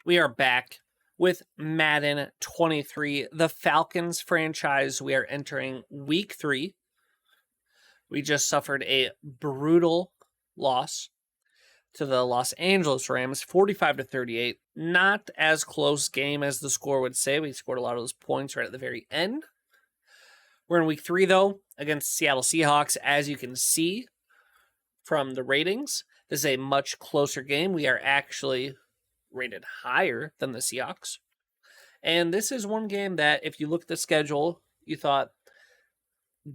We are back with Madden 23, the Falcons franchise. We are entering week 3. We just suffered a brutal loss to the Los Angeles Rams, 45-38. Not as close game as the score would say. We scored a lot of those points right at the very end. We're in week 3, though, against Seattle Seahawks. As you can see from the ratings, this is a much closer game. We are actually rated higher than the Seahawks. And this is one game that, if you look at the schedule, you thought,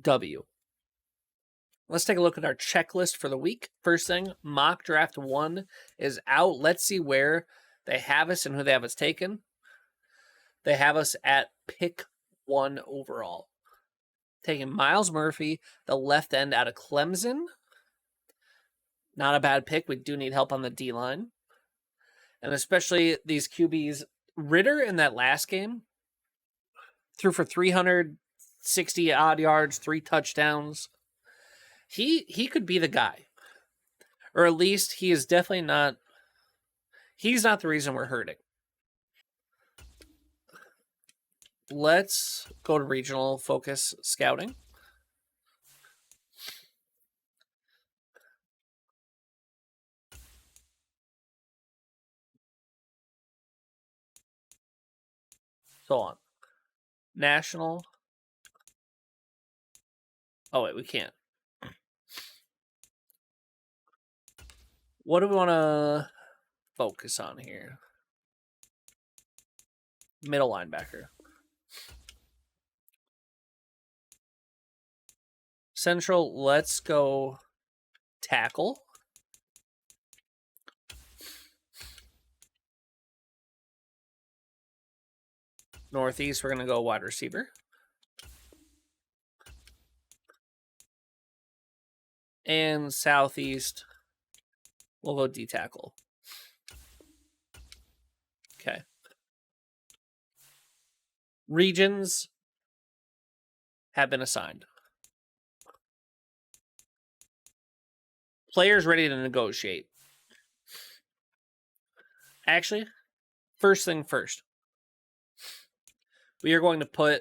W. Let's take a look at our checklist for the week. First thing, mock draft 1 is out. Let's see where they have us and who they have us taken. They have us at pick 1 overall. Taking Myles Murphy, the left end out of Clemson. Not a bad pick. We do need help on the D-line. And especially these QBs. Ritter in that last game threw for 360 odd yards, 3 touchdowns. He could be the guy. Or at least he is definitely not. He's not the reason we're hurting. Let's go to regional focus scouting. So on. National. Oh, wait, we can't. What do we want to focus on here? Middle linebacker. Central, let's go tackle. Northeast, we're going to go wide receiver. And Southeast, we'll go D-tackle. Okay. Regions have been assigned. Players ready to negotiate. Actually, first thing first. We are going to put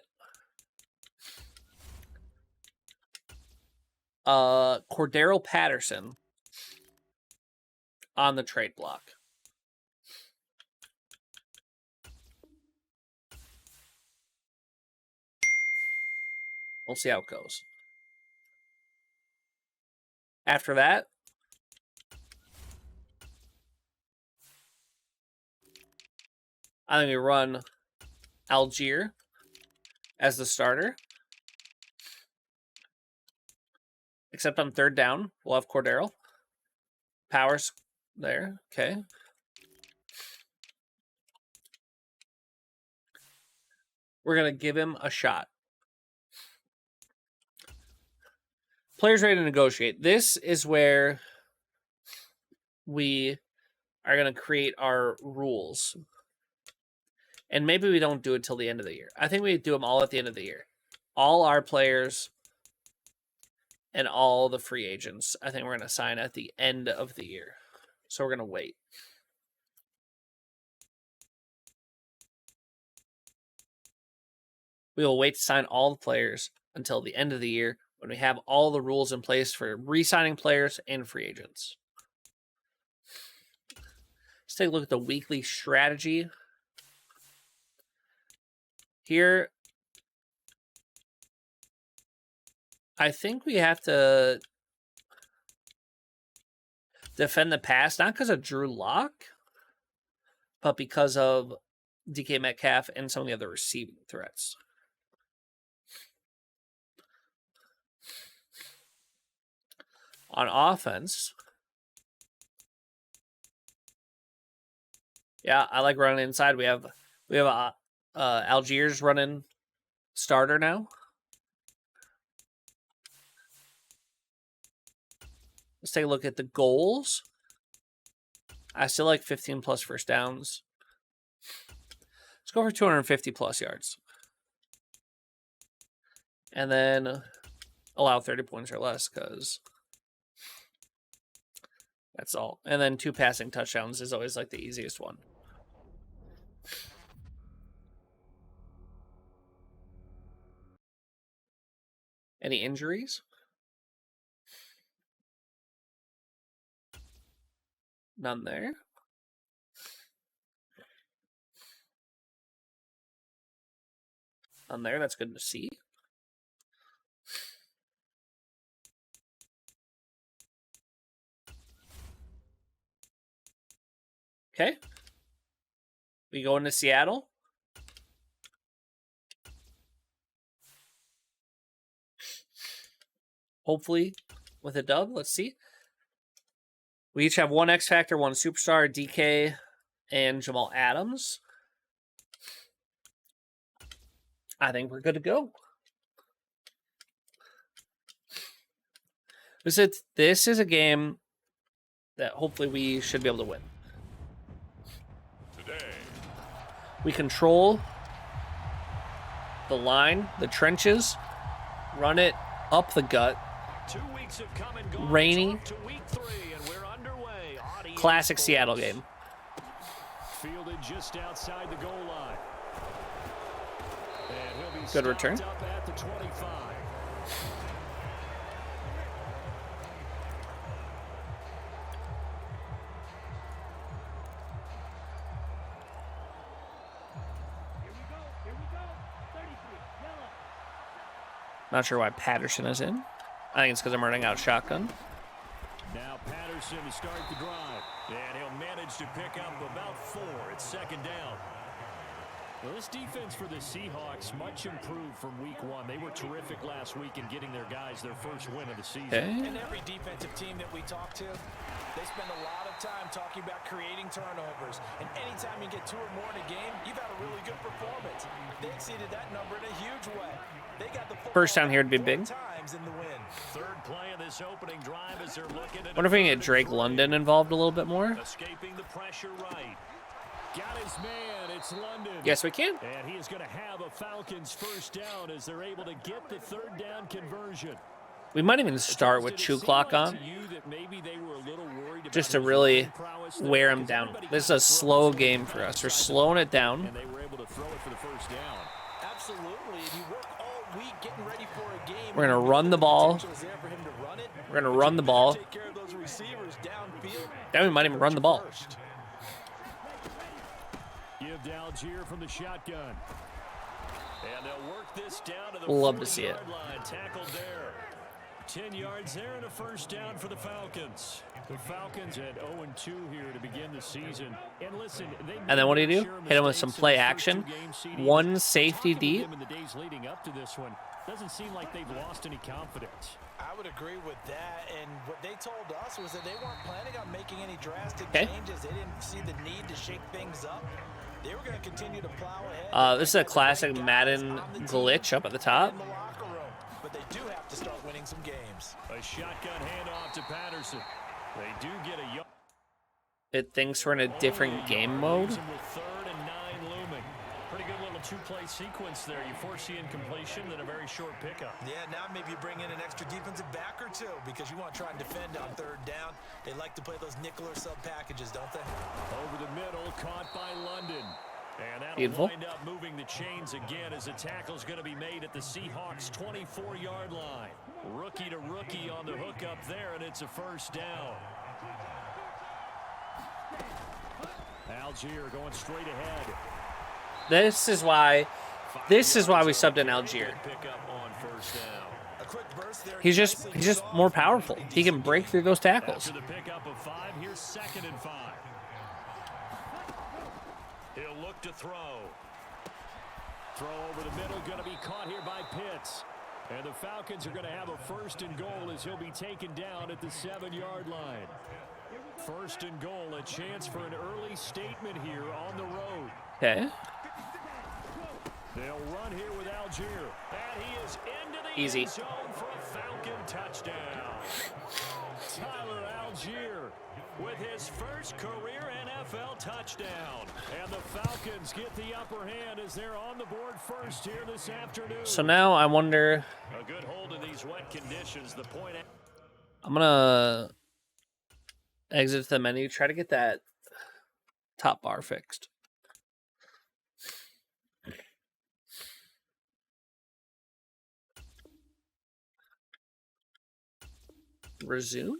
Cordero Patterson on the trade block. We'll see how it goes. After that, I'm going to run Algier as the starter. Except on third down, we'll have Cordero. Powers there. Okay. We're going to give him a shot. Players ready to negotiate. This is where we are going to create our rules. And maybe we don't do it till the end of the year. I think we do them all at the end of the year. All our players and all the free agents, I think we're going to sign at the end of the year. So we're going to wait. We will wait to sign all the players until the end of the year when we have all the rules in place for re-signing players and free agents. Let's take a look at the weekly strategy. Here, I think we have to defend the pass, not because of Drew Lock, but because of DK Metcalf and some of the other receiving threats. On offense, yeah, I like running inside. We have Algiers running starter now. Let's take a look at the goals. I still like 15 plus first downs. Let's go for 250 plus yards. And then allow 30 points or less because that's all. And then 2 passing touchdowns is always like the easiest one. Any injuries? None there. None there. That's good to see. Okay. We go into Seattle. Hopefully with a dub. Let's see. We each have one X Factor, one Superstar, DK, and Jamal Adams. I think we're good to go. This is a game that hopefully we should be able to win. Today, we control the line, the trenches, run it up the gut. 2 weeks have come and gone. Rainy, to week 3, and we're underway. Classic Seattle game. Fielded just outside the goal line. And he'll be good return. Up at the 25. Not sure why Patterson is in. I think it's because I'm running out shotgun. Now Patterson to start the drive. And he'll manage to pick up about 4. It's second down. Well, this defense for the Seahawks much improved from week 1. They were terrific last week in getting their guys their first win of the season. Okay. And every defensive team that we talk to, they spend a lot of time talking about creating turnovers. And anytime you get 2 or more in a game, you've had a really good performance. They exceeded that number in a huge way. They got the first down here to be big. Times in the win. Third play of this opening drive as they're looking at. Wonder if we can get Drake London involved a little bit more. Escaping the pressure right. Got his man, it's London. Yes, we can. And he is going to have a Falcons first down as they're able to get the third down conversion. We might even start with chew clock on, just to really wear him down. This is a slow game for us. We're slowing it down. And they were able to throw it for the first down. Absolutely. If you work all week getting ready for a game, we're going to run the ball. We're going to run the ball. Then we might even run the ball. Give to Algier from the shotgun. And they'll work this down to the love to see it. Line. Tackled there. 10 yards there and a first down for the Falcons. The Falcons at 0-2 here to begin the season. And listen, and then what do? Hit him with some play action. One safety deep. In the days leading up to this one, doesn't seem like they've lost any confidence. I would agree with that, and what they told us was that they weren't planning on making any drastic changes. They didn't see the need to shake things up. They were going to continue to plow ahead. This is a classic Madden glitch up at the top. But they do have to start winning some games. A shotgun handoff to Patterson. They do get a. It thinks we're in a different game mode. With 3rd and 9 looming. Pretty good little 2-play sequence there. You force the incompletion, then a very short pickup. Yeah, now maybe you bring in an extra defensive back or 2 because you want to try and defend on 3rd down. They like to play those nickel or sub packages, don't they? Over the middle, caught by London. And that'll wind up moving the chains again as the tackle's going to be made at the Seahawks' 24-yard line. Rookie to rookie on the hookup there, and it's a first down. Algier going straight ahead. This is why we subbed in Algier. He's just more powerful. He can break through those tackles. After the pickup of 5, here's 2nd and 5. He'll look to throw. Throw over the middle, going to be caught here by Pitts. And the Falcons are going to have a 1st and goal as he'll be taken down at the 7-yard line. 1st and goal, a chance for an early statement here on the road. Okay. They'll run here with Algier. And he is into the easy end zone for a Falcon touchdown. Tyler Algier with his first career NFL touchdown. And the Falcons get the upper hand as they're on the board first here this afternoon. So now I wonder. A good hold in these wet conditions. The point. I'm gonna exit the menu. Try to get that top bar fixed. resume.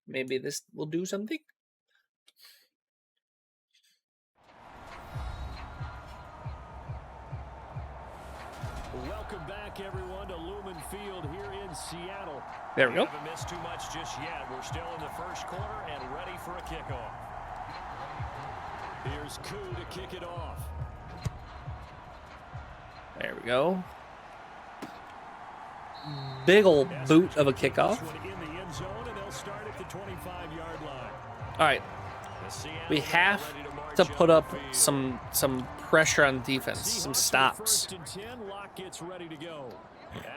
Maybe this will do something. Welcome back, everyone, to Lumen Field here in Seattle. There we go. Haven't missed too much just yet. We're still in the first quarter and ready for a kickoff. Here's Koo to kick it off. There we go. Big old boot of a kickoff. All right. We have to put up some pressure on defense, some stops. First and 10, Locke gets ready to go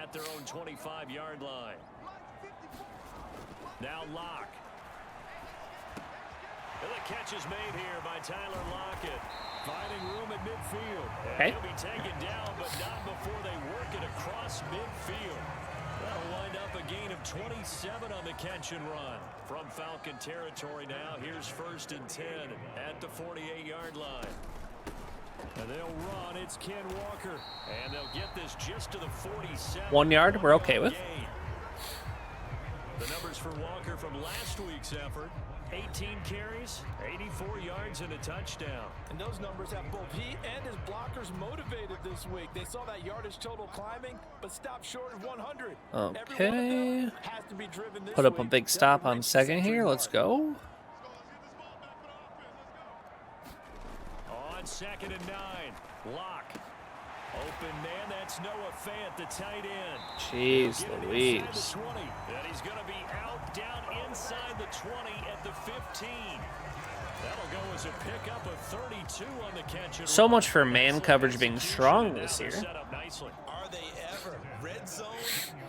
at their own 25-yard line. Now Locke. And the catch is made here by Tyler Lockett. Finding room at midfield. Okay. He'll be taken down, but not before they work it across midfield. That'll wind up a gain of 27 on the catch and run. From Falcon territory now, here's first and 10 at the 48-yard line. And they'll run. It's Ken Walker. And they'll get this just to the 47. 1 yard, we're okay with. Gain. The numbers for Walker from last week's effort. 18 carries, 84 yards, and a touchdown. And those numbers have both he and his blockers motivated this week. They saw that yardage total climbing, but stopped short of 100. Okay. Has to be driven this Put up a week. big stop on second here. Let's go. On second and 9, Locke. Open man, that's Noah Fant, the tight end. Jeez Louise. And he's going to be out down inside the 20 at the 15. That'll go as a pickup of 32 on the catch. So much for man coverage being strong this year. Are they ever? Red zone?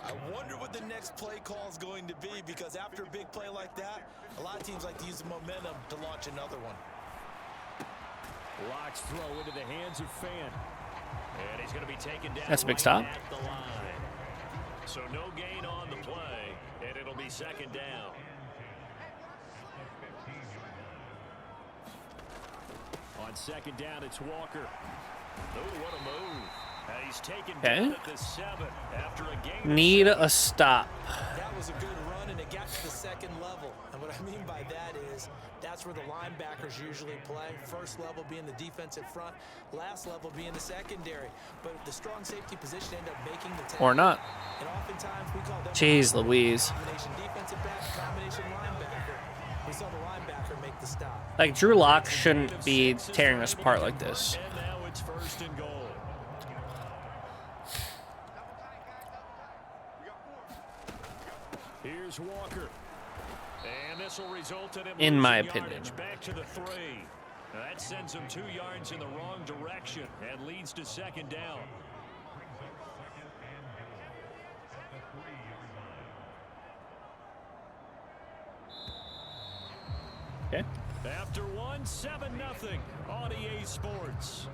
I wonder what the next play call is going to be, because after a big play like that, a lot of teams like to use the momentum to launch another one. Locke's throw into the hands of Fant. And he's going to be taken down. That's a big stop. At the line. So no gain on the play, and it'll be second down. On second down, it's Walker. Oh, what a move. He's taken down at the 7 after a game. Need a stop. That was a good run, and it got to the second level. And what I mean by that is that's where the linebackers usually play. First level being the defensive front, last level being the secondary. But the strong safety position ended up making the tackle. Or not. And oftentimes we call them Jeez Louise. combination defensive back, combination linebacker. We saw the linebacker make the stop. Like, Drew Lock shouldn't be tearing us apart like this. And now it's first and goal. Here's Walker. And this will result in him In my losing opinion. yardage back to the 3. That sends him 2 yards in the wrong direction and leads to second down. Okay. After one, 7-0 on EA Sports.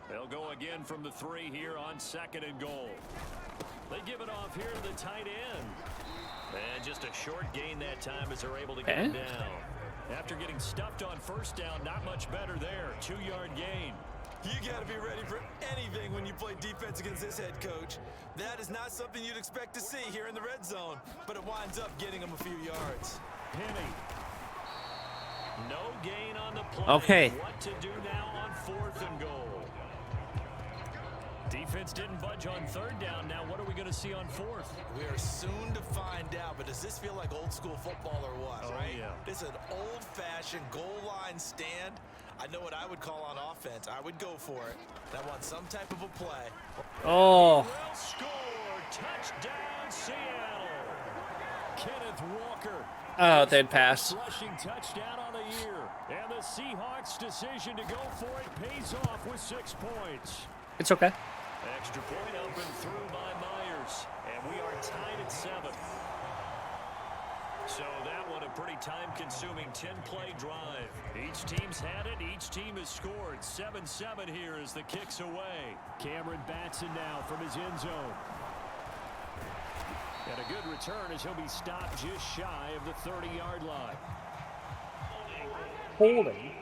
They'll go again from the 3 here on second and goal. They give it off here to the tight end. And just a short gain that time as they're able to get him down. After getting stuffed on first down, not much better there. 2-yard gain. You got to be ready for anything when you play defense against this head coach. That is not something you'd expect to see here in the red zone, but it winds up getting him a few yards. Penny. No gain on the play. Okay. What to do now on 4th and goal? Defense didn't budge on 3rd down. Now what are we going to see on 4th? We are soon to find out, but does this feel like old school football or what, right? Yeah. This is an old-fashioned goal line stand. I know what I would call on offense. I would go for it. I want some type of a play. Oh. Well scored. Touchdown, Seattle. Kenneth Walker. Oh, they'd pass. Rushing touchdown on the year. And the Seahawks' decision to go for it pays off with 6 points. It's okay. Extra point up and through by Myers. And we are tied at 7. So that one a pretty time-consuming 10-play drive. Each team's had it. Each team has scored. 7-7 here as the kick's away. Cameron Batson now from his end zone. And a good return as he'll be stopped just shy of the 30-yard line. Holding.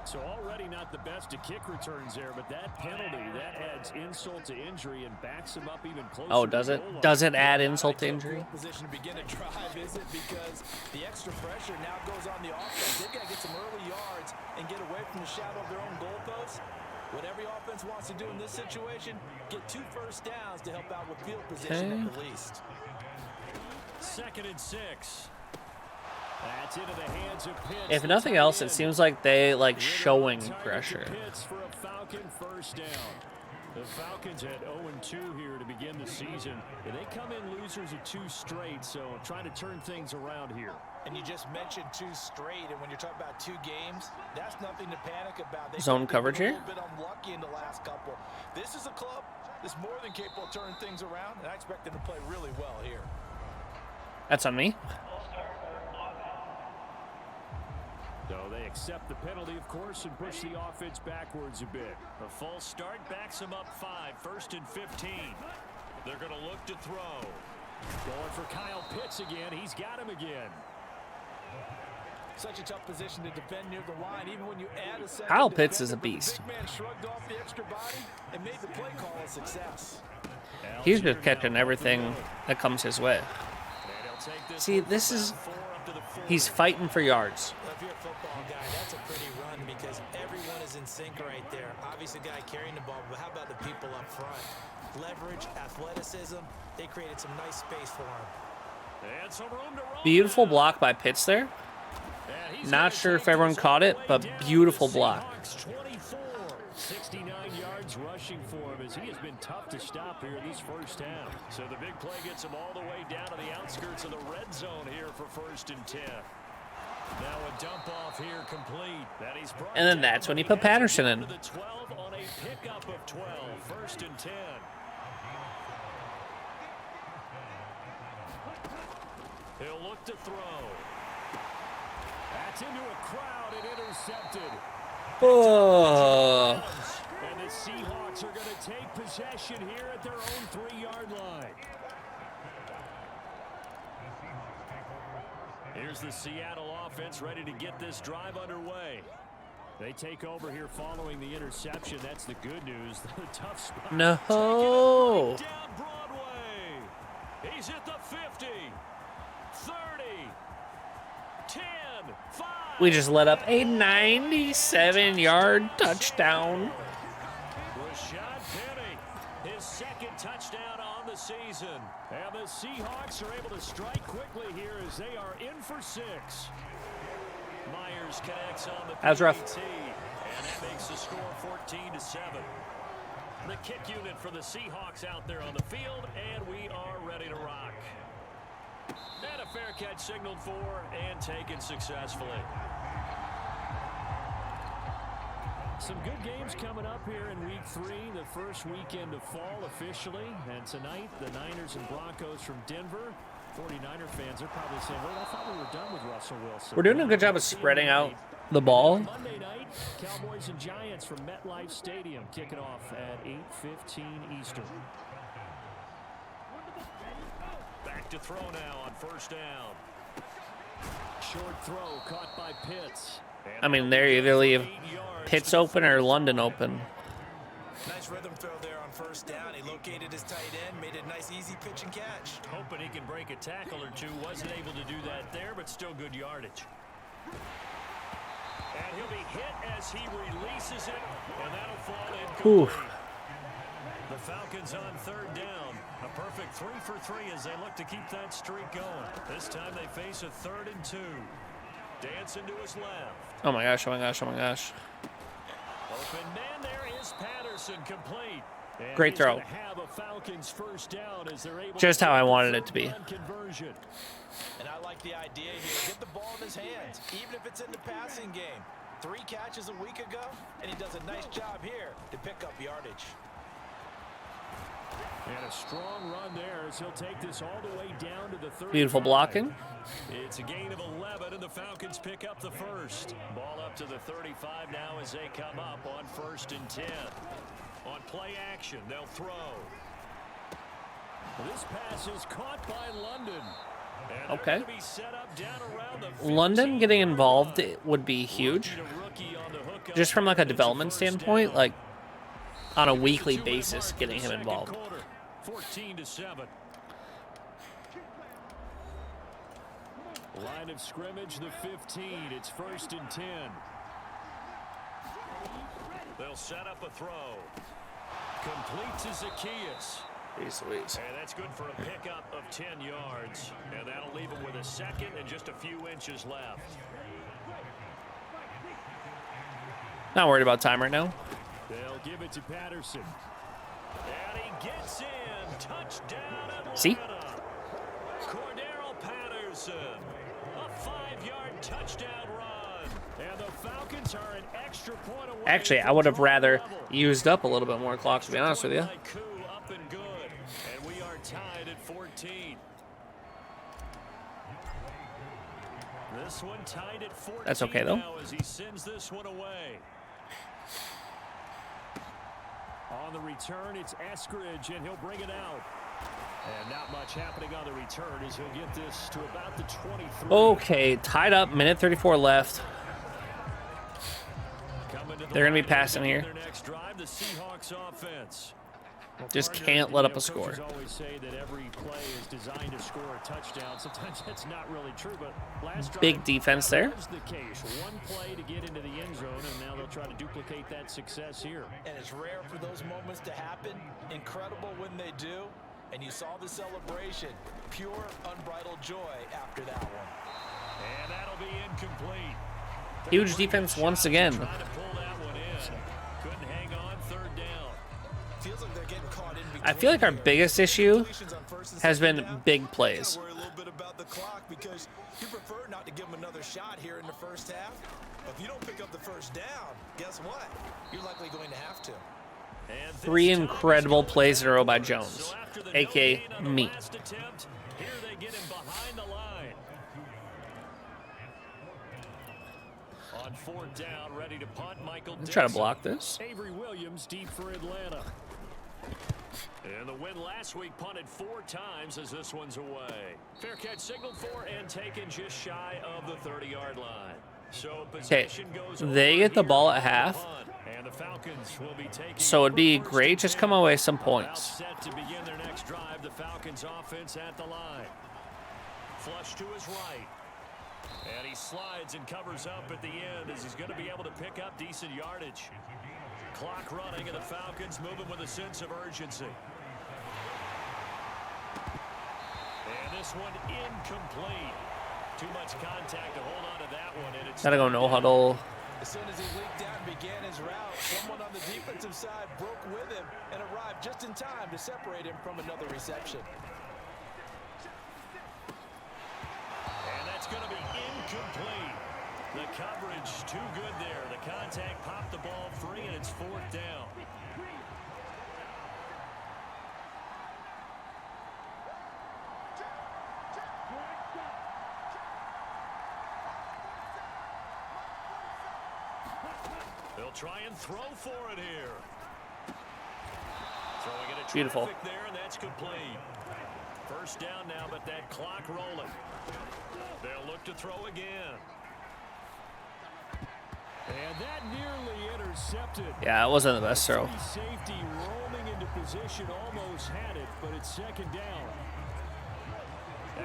So already not the best at kick returns there, but that penalty, that adds insult to injury and backs him up even closer. Oh, does it? Does it add insult to injury? Position to begin a drive, is it? Because the extra pressure now goes on the offense. They've got to get some early yards and get away from the shadow of their own goalposts. What every offense wants to do in this situation, get 2 first downs to help out with field position at the least. 2nd and 6. That's into the hands of Pitts. If nothing else, it seems like they like showing pressure. For a Falcon first down. The Falcons had 0-2 here to begin the season. They come in losers of 2 straight, so trying to turn things around here. And you just mentioned 2 straight, and when you're talking about 2 games, that's nothing to panic about. Zone coverage here? A little bit unlucky in the last couple. This is a club that's more than capable of turning things around, and I expect them to play really well here. That's on me. So they accept the penalty, of course, and push the offense backwards a bit. A false start backs them up 5, 1st and 15. They're going to look to throw. Going for Kyle Pitts again. He's got him again. Such a tough position to defend near the line, even when you add a second. Kyle Pitts is a beast. Big man shrugged off the extra body and made the play call a success. He's just catching everything that comes his way. See, this is... He's fighting for yards. Well, if you're a football guy, that's a pretty run because everyone is in sync right there. Obviously, the guy carrying the ball, but how about the people up front? Leverage, athleticism, they created some nice space for him. And some room to run. Beautiful block by Pitts there. Not sure if everyone caught it, but beautiful block. 69 yards rushing for him as he has been tough to stop here in this first half. So the big play gets him all the way down to the outskirts of the red zone here for 1st and 10. Now a dump off here complete. And then that's when he put Patterson in. The 12 on a pickup of 12. 1st and 10. He'll look to throw. That's into a crowd and intercepted. Oh. And the Seahawks are going to take possession here at their own 3-yard line. Here's the Seattle offense ready to get this drive underway. They take over here following the interception. That's the good news. The tough spot. No. Right down Broadway. He's at the 50, 30, 10, 5. We just let up a 97-yard touchdown. Rashad Penny, his 2nd touchdown on the season. And the Seahawks are able to strike quickly here as they are in for 6. Myers connects on the That was rough. PAT, and that makes the score 14-7. The kick unit for the Seahawks out there on the field, and we are ready to rock. And a fair catch signaled for and taken successfully. Some good games coming up here in week 3, the first weekend of fall officially. And tonight, the Niners and Broncos from Denver. 49er fans are probably saying, well, I thought we were done with Russell Wilson. We're doing a good job of spreading out the ball. Monday night, Cowboys and Giants from MetLife Stadium kicking off at 8:15 Eastern. Back to throw now on 1st down. Short throw caught by Pitts. I mean, they either leave Pitts open or London open. Nice rhythm throw there on 1st down. He located his tight end, made a nice easy pitch and catch. Hoping he can break a tackle or two. Wasn't able to do that there, but still good yardage. And he'll be hit as he releases it, and that'll fall incomplete. The Falcons on 3rd down. A perfect 3 for 3 as they look to keep that streak going. This time they face a 3rd and 2. Dancing to his left. Oh my gosh, oh my gosh, oh my gosh. Open man, there is Patterson, complete. And Great throw. have a Falcons first down as they're able Just to how I wanted it to be. And I like the idea here. Get the ball in his hands, even if it's in the passing game. 3 catches a week ago, and he does a nice job here to pick up yardage. And a strong run there as he'll take this all the way down to the 35. Beautiful blocking. It's a gain of 11, and the Falcons pick up the first. Ball up to the 35 now as they come up on 1st and 10. On play action, they'll throw. This pass is caught by London. Okay. London getting involved would be huge. Just from like a development standpoint, like on a weekly basis, getting him involved. 14-7. Line of scrimmage, the 15. It's 1st and 10. They'll set up a throw. Complete to Zacchaeus. Jeez Louise. And that's good for a pickup of 10 yards. And that'll leave him with a second and just a few inches left. Not worried about time right now. They'll give it to Patterson. And he gets in. Touchdown, Atlanta. See? Cordero Patterson. A 5-yard touchdown run. And the Falcons are an extra point away. Actually, I would have rather used up a little bit more clock, to be honest with you. Up and good. And we are tied at 14. This one tied at 14. That's okay, though. Now as he sends this one away. On the return, it's Eskridge, and he'll bring it out. And not much happening on the return as he'll get this to about the 23. Okay, tied up, minute 34 left. They're going to be passing here. Their next drive, the Seahawks offense. Just can't let up a score. Coaches always say that every play is designed to score a touchdown. Sometimes that's not really true, but last drive, Big defense there. that was the case. One play to get into the end zone, and now they'll try to duplicate that success here. And it's rare for those moments to happen. Incredible when they do. And you saw the celebration. Pure, unbridled joy after that one. And that'll be incomplete. Huge defense once again. Trying to pull that one in. Couldn't hang on, 3rd down. Feels like they're getting caught in between. I feel like our biggest issue has been big plays. Worry a little bit about the clock because you prefer not to give them another shot here in the first half. But if you don't pick up the first down, guess what? You're likely going to have to. 3 incredible plays in a row by Jones, a.k.a. me. Here they get him behind the line. On 4th down, ready to punt, Michael Dixon. Try to block this. Avery Williams deep for Atlanta. And the win last week punted 4 times as this one's away. Fair catch signaled for and taken just shy of the 30-yard line. So possession goes they get the ball at half. And the Falcons will be taking So it'd be great just come away some points. set to begin their next drive. The Falcons offense at the line. Flush to his right. And he slides and covers up at the end as he's going to be able to pick up decent yardage. Clock running and the Falcons moving with a sense of urgency. And this one incomplete. Too much contact to hold on to that one. And it's Gotta go no huddle. As soon as he leaped down and began his route, someone on the defensive side broke with him and arrived just in time to separate him from another reception. And that's going to be incomplete. The coverage too good there. The contact popped the ball free, and it's 4th down. They'll try and throw for it here. Throwing it at Beautiful. traffic there, and that's complete. 1st down now, but that clock rolling. They'll look to throw again. And that nearly intercepted. Yeah, it wasn't the best throw. Safety roaming into position, almost had it, but it's 2nd down.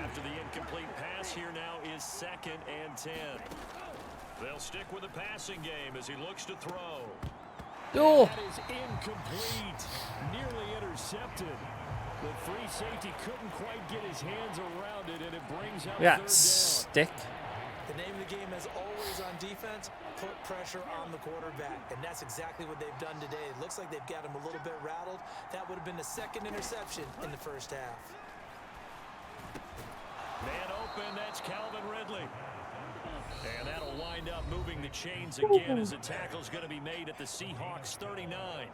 After the incomplete pass, here now is 2nd and 10. They'll stick with the passing game as he looks to throw. Oh. That is incomplete. Nearly intercepted. The free safety couldn't quite get his hands around it, and it brings up 3rd down. Stick. The name of the game, as always on defense, put pressure on the quarterback. And that's exactly what they've done today. It looks like they've got him a little bit rattled. That would have been the 2nd interception in the first half. Man open, that's Calvin Ridley. And that'll wind up moving the chains again as the tackle's going to be made at the Seahawks 39.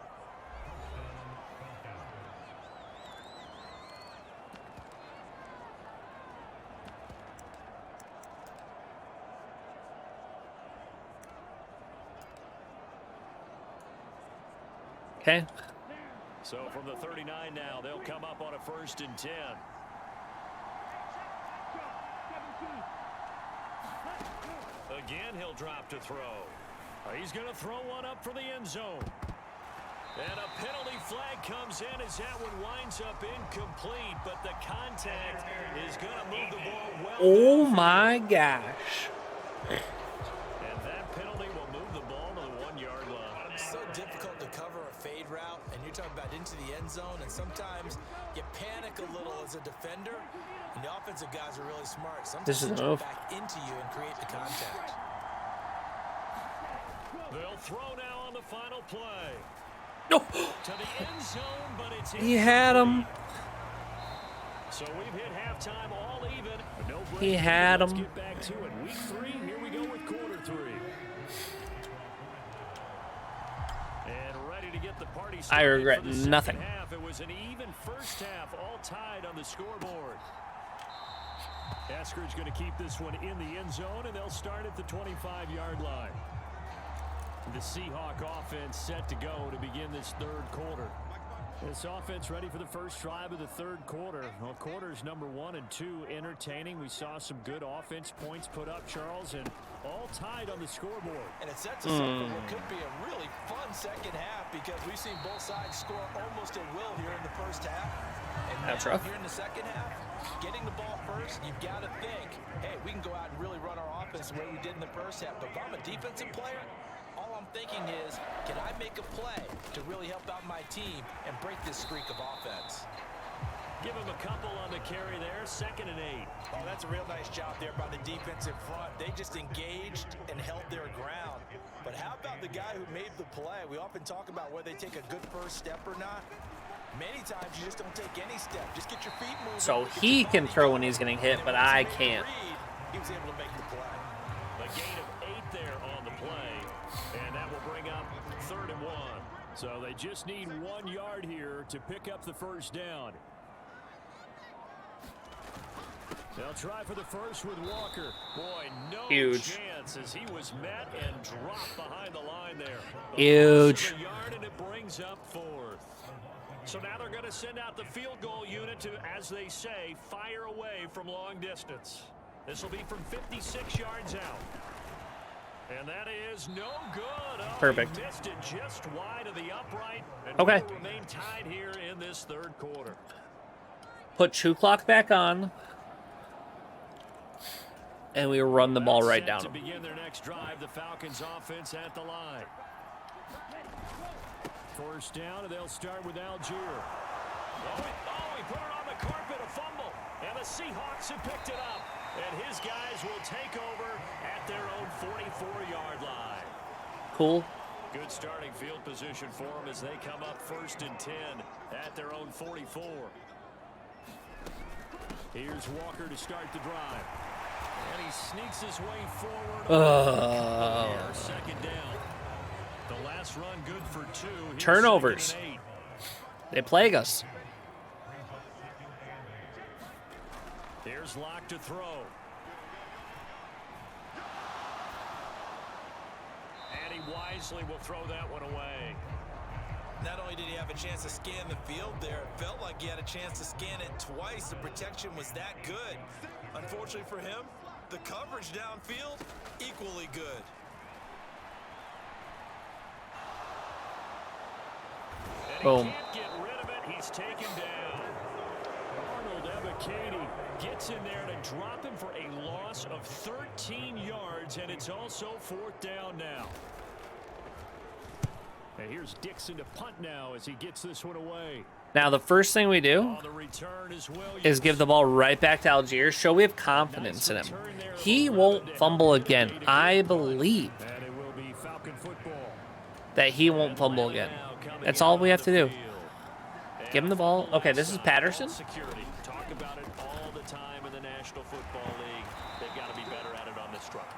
Okay. So from the 39 now, they'll come up on a 1st and 10. Again, he'll drop to throw. He's going to throw one up for the end zone. And a penalty flag comes in as that one winds up incomplete, but the contact is going to move the ball well. Oh my gosh. And that penalty will move the ball to the 1-yard line. It's so difficult to cover a fade route, and you're talking about into the end zone, and sometimes you panic a little as a defender, and the offensive guys are really smart. Sometimes they jump back into you and create the contact. They'll throw now on the final play. No. To the end zone, but it's He had him. So we've hit halftime all even. No break. He had Let's him. get back to it. Week 3, here we go with quarter 3. And ready to get the party started. I regret for the second nothing. half. It was an even first half, all tied on the scoreboard. Eskridge going to keep this one in the end zone, and they'll start at the 25-yard line. The Seahawk offense set to go to begin this third quarter. This offense ready for the first drive of the third quarter. Well, quarters number 1 and 2 entertaining. We saw some good offense points put up, Charles, and all tied on the scoreboard. And it sets us up for what could be a really fun second half because we've seen both sides score almost at will here in the first half. And That's now, rough. here in the second half, getting the ball first, you've got to think, hey, we can go out and really run our offense the way we did in the first half. But if I'm a defensive player, all I'm thinking is, can I make a play to really help out my team and break this streak of offense? Give him a couple on the carry there, 2nd and 8. Oh, that's a real nice job there by the defensive front. They just engaged and held their ground. But how about the guy who made the play? We often talk about whether they take a good first step or not. Many times you just don't take any step. Just get your feet moving. So he can throw when he's getting hit, but I can't. He was able to make the play. A gain of 8 there on the play, and that will bring up 3rd and 1. So they just need 1 yard here to pick up the first down. They'll try for the first with Walker. Boy, no Huge. chance as he was met and dropped behind the line there. Huge. A yard, and it brings up 4th. So now they're going to send out the field goal unit to, as they say, fire away from long distance. This will be from 56 yards out. And that is no good. Oh, Perfect. He missed it just wide of the upright. And Okay. will remain tied here in this third quarter. Put shoe clock back on. And we run the ball right Set down to him. begin their next drive, the Falcons offense at the line. First down, and they'll start with Algier. He put it on the carpet, a fumble. And the Seahawks have picked it up. And his guys will take over at their own 44-yard line. Cool. Good starting field position for them as they come up 1st and 10 at their own 44. Here's Walker to start the drive. And he sneaks his way forward. Here, 2nd down. The last run good for 2. Here's Turnovers. 2nd and 8. They plague us. Here's Locke to throw. And he wisely will throw that one away. Not only did he have a chance to scan the field there, it felt like he had a chance to scan it twice. The protection was that good. Unfortunately for him, the coverage downfield, equally good. And Boom. he can't get rid of it. He's taken down. Arnold Ebiketie gets in there to drop him for a loss of 13 yards, and it's also 4th down now. And here's Dixon to punt now as he gets this one away. Now, the first thing we do On the return is Williams. is give the ball right back to Algier. Show we have confidence in him. He won't fumble again. I believe And it will be Falcon football. that he won't fumble again. That's all we have to do. Give him the ball. Okay, this is Patterson. Security. Talk about it all the time in the National Football League. They've got to be better at it on this truck.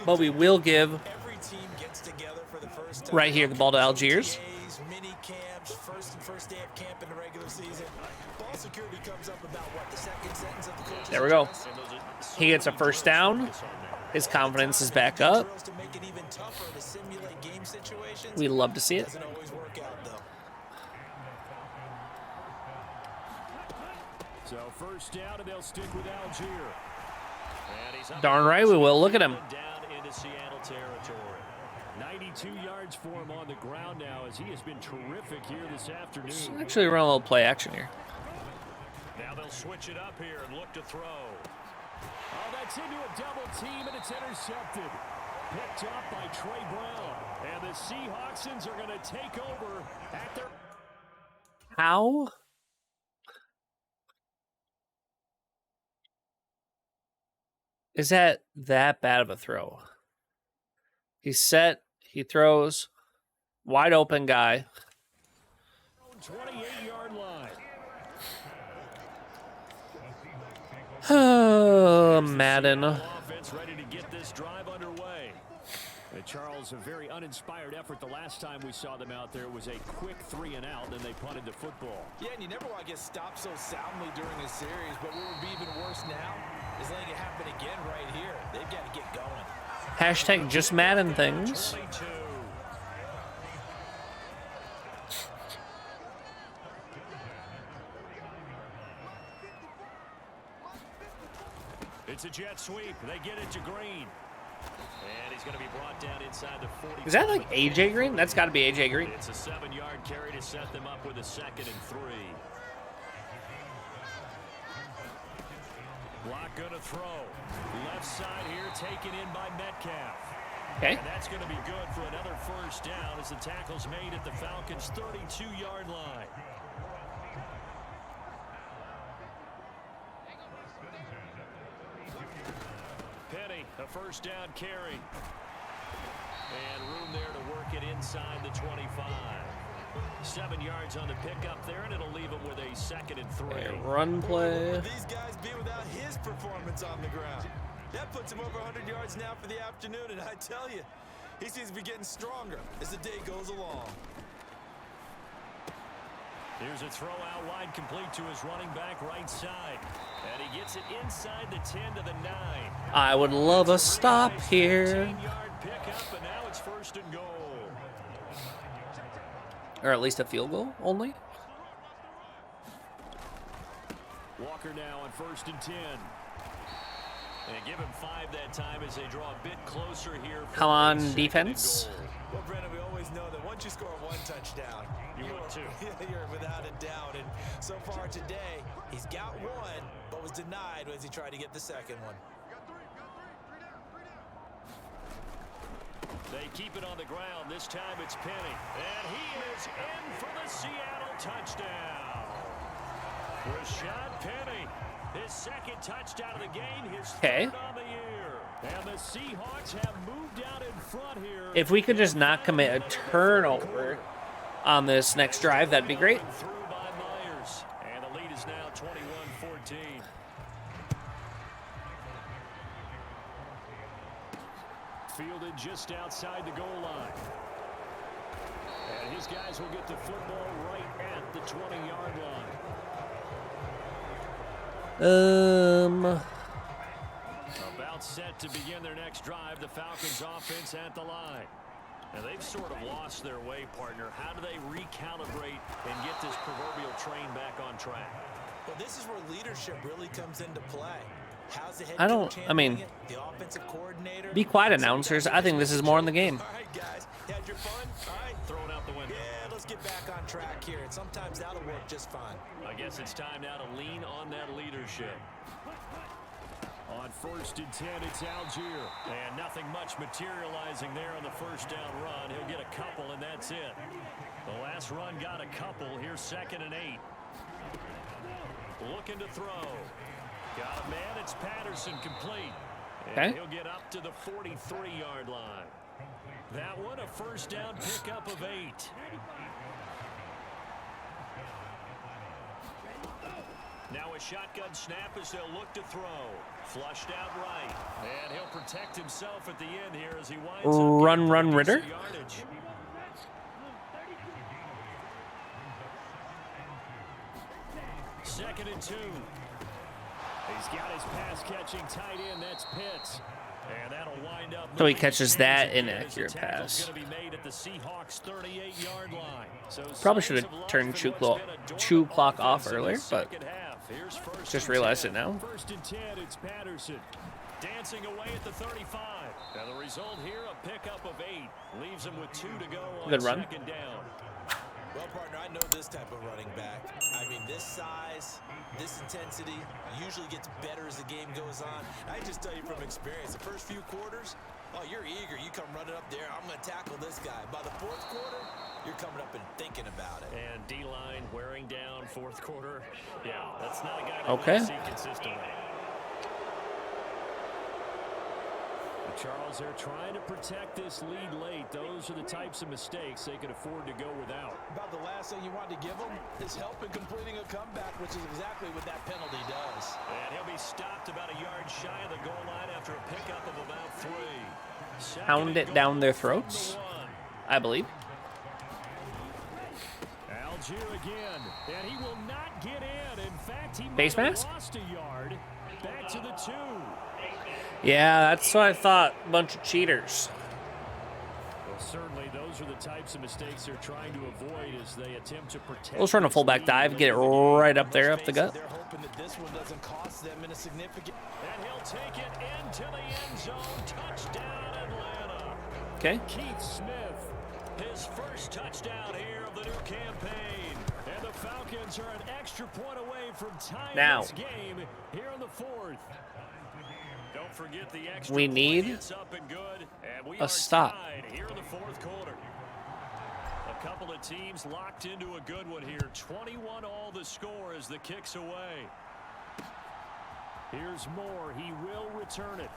But we will give Every team gets together for the first time. right here the ball to Algiers. Mini camps, first day of camp in the regular season. Ball security comes up about what, the second sentence of the coach's There we go. address? He gets a first down. His confidence is back up. Drills to make it even tougher to simulate game situations. We love to see it. Doesn't always work out though. So first down, and they'll stick with Algier. Darn right we will. Look at him. Down into Seattle territory. 92 yards for him on the ground now as he has been terrific here this afternoon. Let's actually run a little play action here. Now they'll switch it up here and look to throw. Oh, that's into a double team, and it's intercepted. Picked up by Trey Brown. And the Seahawks are going to take over at their... How? Is that bad of a throw? He's set. He throws. Wide open guy. 28-yard line. Oh, Madden. Offense ready to get this drive underway. Charles, a very uninspired effort the last time we saw them out there. It was a quick 3 and out, and they punted the football. Yeah, and you never want to get stopped so soundly during a series, but what would be even worse now is letting it happen again right here. They've got to get going. Hashtag just Madden things. 22. It's a jet sweep. They get it to Green. And he's going to be brought down inside the 40. Is that like AJ Green? That's got to be AJ Green. It's a 7-yard carry to set them up with a 2nd and 3. Block going to throw. Left side here taken in by Metcalf. Okay. And that's going to be good for another first down as the tackle's made at the Falcons' 32-yard line. Penny, a first down carry. And room there to work it inside the 25. 7 yards on the pickup there, and it'll leave him with a 2nd and 3. A run play. These guys be without his performance on the ground. That puts him over 100 yards now for the afternoon, and I tell you, he seems to be getting stronger as the day goes along. Here's a throw out wide, complete to his running back right side. And he gets it inside the 10 to the 9. I would love a stop here. 15-yard pickup, and now it's 1st and goal. Or at least a field goal only. Walker now on 1st and 10. And give him 5 that time as they draw a bit closer here. Come on, defense. Well, Brennan, we always know that once you score 1 touchdown, you're without a doubt. And so far today, he's got 1, but was denied as he tried to get the 2nd one. They keep it on the ground. This time it's Penny. And he is in for the Seattle touchdown. Rashad Penny, his 2nd touchdown of the game, his 3rd on the year. And the Seahawks have moved out in front here. If we could just not commit a turnover on this next drive, that'd be great. Through by Myers. And the lead is now 21-14. Fielded just outside the goal line. And his guys will get the football right at the 20-yard line. About set to begin their next drive. The Falcons offense at the line. And they've sort of lost their way, partner. How do they recalibrate and get this proverbial train back on track? Well, this is where leadership really comes into play. How's the head I don't, coach I mean, handling it? The offensive coordinator. Be quiet, announcers. I think this is more in the game. All right, guys. Had your fun? All right. Throw it out the window. Yeah, let's get back on track here. And sometimes that'll work just fine. I guess it's time now to lean on that leadership. On 1st and 10, it's Algier. And nothing much materializing there on the first down run. He'll get a couple, and that's it. The last run got a couple. Here's 2nd and 8. Looking to throw. Got a man. It's Patterson, complete. And he'll get up to the 43-yard line. That one, a first down pickup of 8. Now a shotgun snap as they'll look to throw. Flushed out right. And he'll protect himself at the end here as he winds up. Run, Ritter. Yardage. Second and 2. He's got his pass-catching tight end. That's Pitts. And that'll wind up. So he catches that inaccurate pass. Going to be made at the Seahawks 38-yard line. So Probably should have turned chew clock off earlier, but just realized it now. 1st and 10, it's Patterson. dancing away at the 35. Now the result here, a pickup of 8. Leaves him with 2 to go on Good run. second down. Well, partner, I know this type of running back. I mean, this size, this intensity usually gets better as the game goes on. I just tell you from experience, the first few quarters, oh, you're eager. You come running up there. I'm going to tackle this guy. By the fourth quarter, you're coming up and thinking about it. And D-line wearing down fourth quarter. Yeah, that's not a guy that Okay. we see consistently. Charles, they're trying to protect this lead late. Those are the types of mistakes they could afford to go without. About the last thing you want to give him is help in completing a comeback, which is exactly what that penalty does. And he'll be stopped about a yard shy of the goal line after a pickup of about 3. Pound it down their throats, I believe. Algier again, and he will not get in. In fact, he Face might have mask? lost a yard. Back to the 2. Yeah, that's what I thought. Bunch of cheaters. Well, certainly those are the types of mistakes they're trying to avoid as they attempt to protect. Let's run a fullback dive, get it right up there, up the gut. They're hoping that this one doesn't cost them in a significant... And he'll take it into the end zone. Touchdown, Atlanta. Okay. Keith Smith, his first touchdown here of the new campaign. And the Falcons are an extra point away from tying this game here in the 4th. Don't forget the extra We need it's up and good, and we a are stop. tied here in the 4th quarter. A couple of teams locked into a good one here. 21 all the score as the kick's away. Here's Moore. He will return it.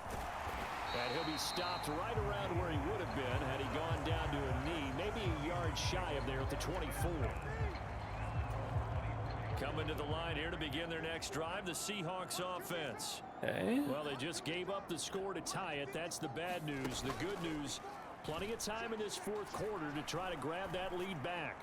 And he'll be stopped right around where he would have been had he gone down to a knee, maybe a yard shy of there at the 24. Coming to the line here to begin their next drive, the Seahawks offense. Okay. Well, they just gave up the score to tie it. That's the bad news. The good news, plenty of time in this 4th quarter to try to grab that lead back.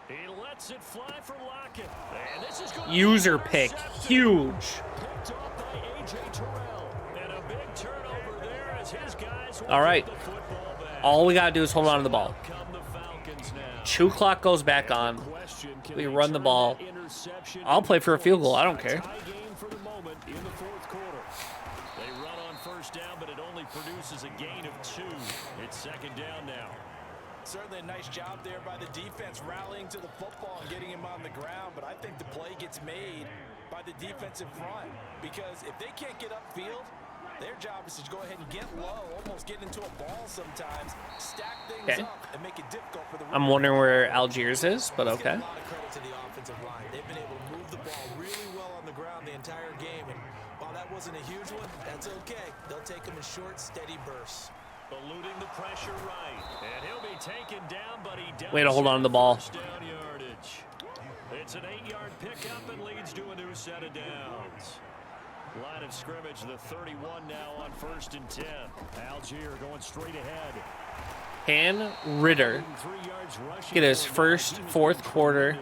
He lets it fly for Lockett. And this is going to User pick. Huge. picked off by A.J. Terrell. And a big turnover there as his guys will All right. get the football back. All we got to do is hold on to the ball. Come the Falcons now. 2 clock goes back on. Question, can We they run the turn ball. that interception I'll play for a field goal. I don't into care. a tie game for the moment in the 4th quarter. They run on first down, but it only produces a gain of 2. It's second down now. Certainly a nice job there by the defense rallying to the football and getting him on the ground, but I think the play gets made by the defensive front because if they can't get upfield, their job is to go ahead and get low, almost get into a ball sometimes, stack things up, and make it difficult for the... I'm wondering where Algiers is, but okay. A lot of credit to the offensive line. They've been able to move the ball really well on the ground the entire game, and while that wasn't a huge one, that's okay. They'll take them in short, steady bursts. Eluding the pressure right, and he'll be taken down, but he does. Way to hold on to the ball. First down yardage. It's an 8-yard pickup and leads to a new set of downs. Line of scrimmage, the 31 now on 1st and 10. Algier going straight ahead. Can Ritter get his first 4th quarter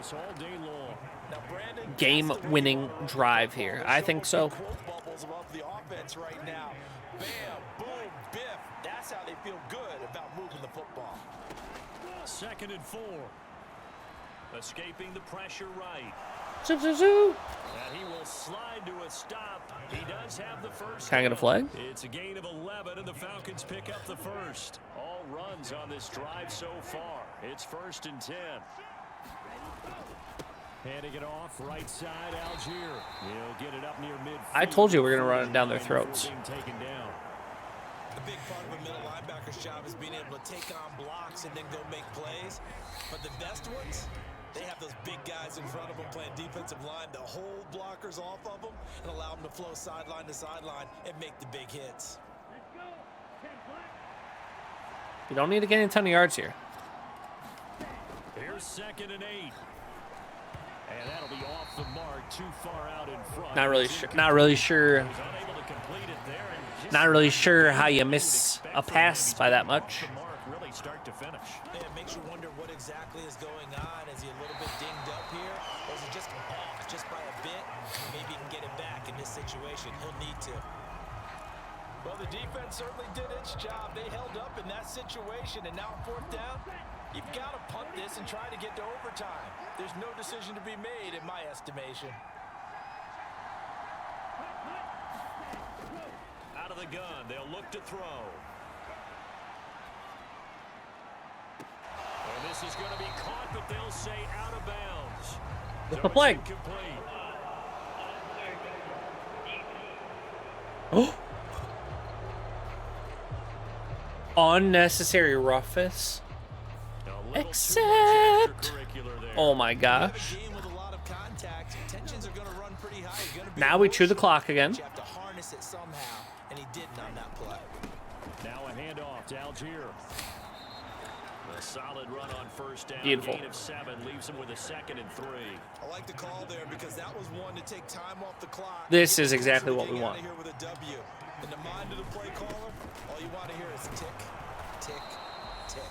game-winning drive here? I think so. Bubbles above the offense right now. Bam, boom, biff. That's how they feel good about moving the football. 2nd and 4. Escaping the pressure right. Zoop, zoop, zoop. And he will slide to a stop. He does have the first. Can I get a flag? It's a gain of 11, and the Falcons pick up the first. All runs on this drive so far. It's 1st and 10. Handing it off, right side, Algier. He'll get it up near midfield. I told you we're going to run it down their throats. Being taken down. A big part of a middle linebacker's job is being able to take on blocks and then go make plays. But the best ones, they have those big guys in front of them playing defensive line to hold blockers off of them and allow them to flow sideline to sideline and make the big hits. You don't need to gain a ton of yards here. Here's 2nd and 8. And that'll be off the mark, too far out in front. Not really sure. Not really sure. Was unable to complete it there, and just Not really sure how you miss a pass by that much. off the mark, really start to finish. And it makes you wonder what exactly is going on. Is he a little bit dinged up here? Or is he just off just by a bit? Maybe he can get it back in this situation. He'll need to. Well, the defense certainly did its job. They held up in that situation, and now 4th down, you've got to punt this and try to get to overtime. There's no decision to be made in my estimation. Out of the gun. They'll look to throw. And this is going to be caught, but they'll say out of bounds. What's the flag? Oh. Unnecessary roughness. Except, oh my gosh. Now we chew the clock again. You have to harness it somehow, and he didn't on that play. Now a handoff to Algier. A solid run on first down. Beautiful. Gain of 7 leaves him with a 2nd and 3. I like the call there because that was one to take time off the clock. This is exactly what we want. Here with a W. In the mind of the play caller, all you want to hear is tick, tick, tick.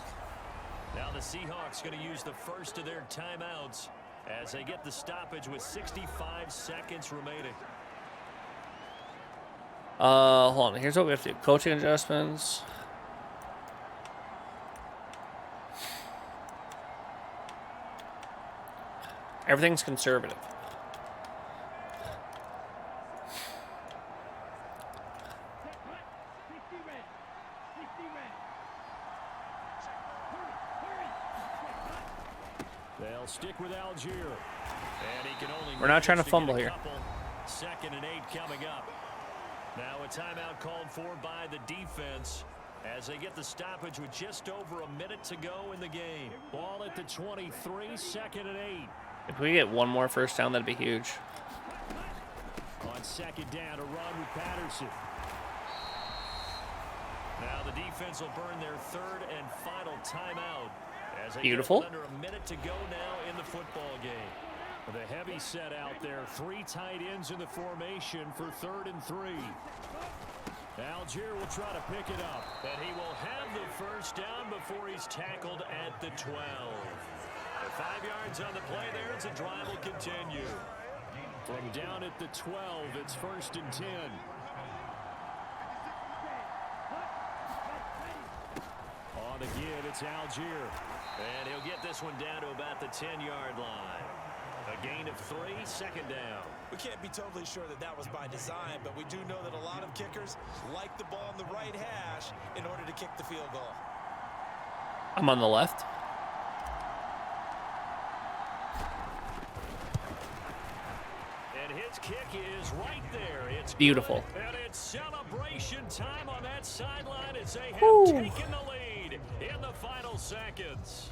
Now the Seahawks going to use the first of their timeouts as they get the stoppage with 65 seconds remaining. Hold on. Here's what we have to do. Coaching adjustments. Everything's conservative. They'll stick with Algier. And he can only We're not trying to fumble here. 2nd and 8 coming up. Now a timeout called for by the defense as they get the stoppage with just over a minute to go in the game. Ball at the 23, 2nd and 8. If we get one more first down, that'd be huge. On 2nd down, a run with Patterson. Now the defense will burn their 3rd and final timeout. As they Beautiful. get under a minute to go now in the football game. The heavy set out there. 3 tight ends in the formation for 3rd and 3. Algier will try to pick it up. And he will have the first down before he's tackled at the 12. 5 yards on the play there as the drive will continue. From down at the 12, it's 1st and 10. On again, it's Algier. And he'll get this one down to about the 10-yard line. A gain of 3, 2nd down. We can't be totally sure that that was by design, but we do know that a lot of kickers like the ball on the right hash in order to kick the field goal. I'm on the left. And his kick is right there. It's beautiful. Good. And it's celebration time on that sideline as they have Woo. taken the lead in the final seconds.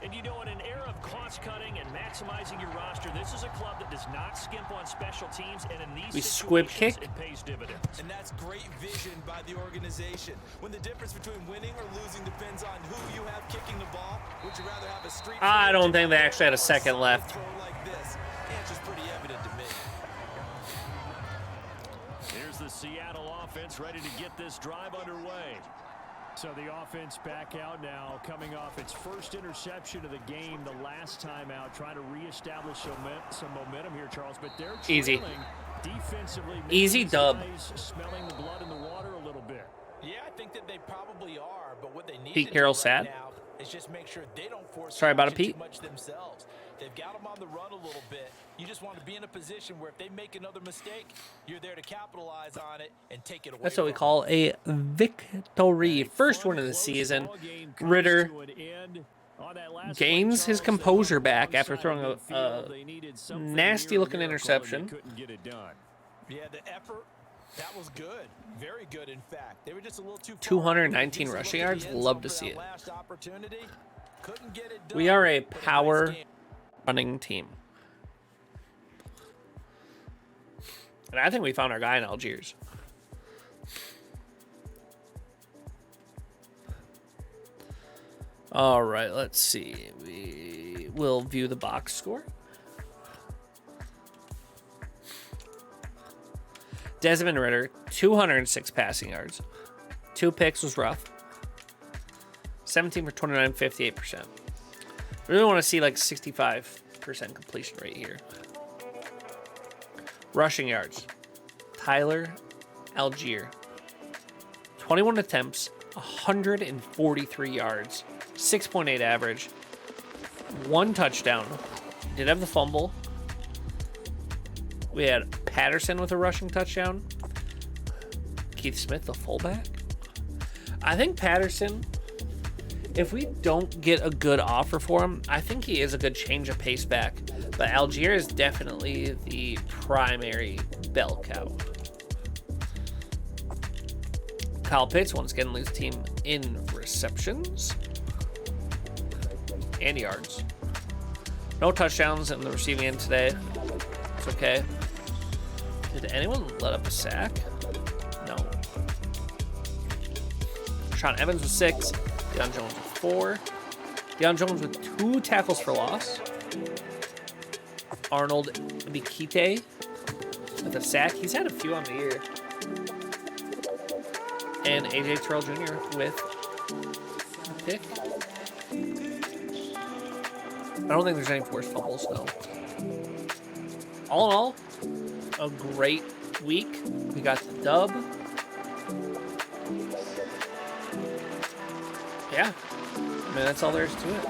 And you know, in an era of cost-cutting and maximizing your roster, this is a club that does not skimp on special teams, and in these squib situations, kick. it pays dividends. And that's great vision by the organization. When the difference between winning or losing depends on who you have kicking the ball, would you rather have a street? I don't think they actually had a second left. Throw like this? Answer's pretty evident to me. Here's the Seattle offense ready to get this drive underway. So the offense back out now, coming off its first interception of the game the last time out, trying to reestablish some momentum here, Charles. But they're easy. Defensively, Easy dub. Smelling the blood in the water a little bit. Yeah, I think that they probably are, but what they need Pete to Carroll's do right sad. now is just make sure they don't force Sorry about it, too Pete. much themselves. They've got them on the run a little bit. You just want to be in a position where if they make another mistake, you're there to capitalize on it and take it away. That's what we call a victory. First one of the season. Ritter gains his composure back after throwing a nasty-looking interception. Yeah, the effort, that was good. Very good, in fact. They were just a little too far. 219 rushing yards. Love to see it. Couldn't get it done. We are a power running team. And I think we found our guy in Algiers. All right, let's see. We will view the box score. Desmond Ritter, 206 passing yards. 2 picks was rough. 17 for 29, 58%. I really want to see like 65% completion rate here. Rushing yards. Tyler Algier. 21 attempts, 143 yards, 6.8 average, 1 touchdown. Did have the fumble. We had Patterson with a rushing touchdown. Keith Smith, the fullback. I think Patterson, if we don't get a good offer for him, I think he is a good change of pace back. But Algier is definitely the primary bell cow. Kyle Pitts once again leads the team in receptions and yards. No touchdowns in the receiving end today. It's okay. Did anyone let up a sack? No. Sean Evans with 6. Deion Jones with 4. Deion Jones with 2 tackles for loss. Arnold Bikite with a sack. He's had a few on the year. And AJ Terrell Jr. with a pick. I don't think there's any forced fumbles, though. All in all, a great week. We got the dub. Yeah. I mean, that's all there is to it.